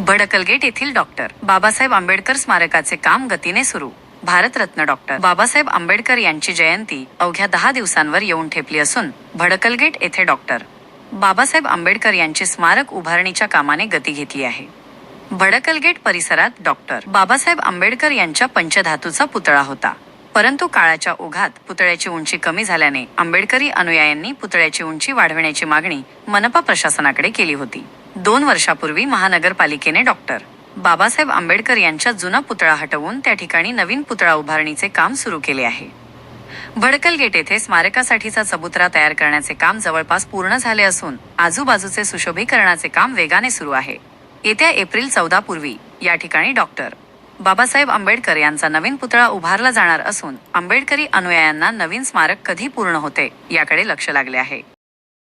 भडकलगेट येथील डॉक्टर बाबासाहेब आंबेडकर स्मारकाचे काम गतीने सुरू. भारतरत्न डॉक्टर बाबासाहेब आंबेडकर यांची जयंती अवघ्या 10 दिवसांवर येऊन ठेपली असून भडकलगेट येथे डॉक्टर बाबासाहेब आंबेडकर यांचे स्मारक उभारणीच्या कामाने गती घेतली आहे. भडकलगेट परिसरात डॉक्टर बाबासाहेब आंबेडकर यांच्या पंचधातूचा पुतळा होता, परंतु काळाच्या ओघात पुतळ्याची उंची कमी झाल्याने आंबेडकरी अनुयायांनी पुतळ्याची उंची वाढवण्याची मागणी मनपा प्रशासनाकडे केली होती. 2 वर्षापूर्वी महानगरपालिकेने डॉक्टर बाबासाहेब आंबेडकर यांचा जुना पुतळा हटवून त्या ठिकाणी नवीन पुतळा उभारणीचे काम सुरू केले आहे. भडकलगेट येथे स्मारकासाठीचा चबुतरा तयार करण्याचे काम जवळपास पूर्ण झाले असून आजूबाजूचे सुशोभीकरणाचे काम वेगाने सुरू आहे. येत्या एप्रिल 14 पूर्वी या ठिकाणी डॉक्टर बाबासाहेब आंबेडकर यांचा नवीन पुतळा उभारला जाणार असून आंबेडकरी अनुयायांना नवीन स्मारक कधी पूर्ण होते याकडे लक्ष लागले आहे.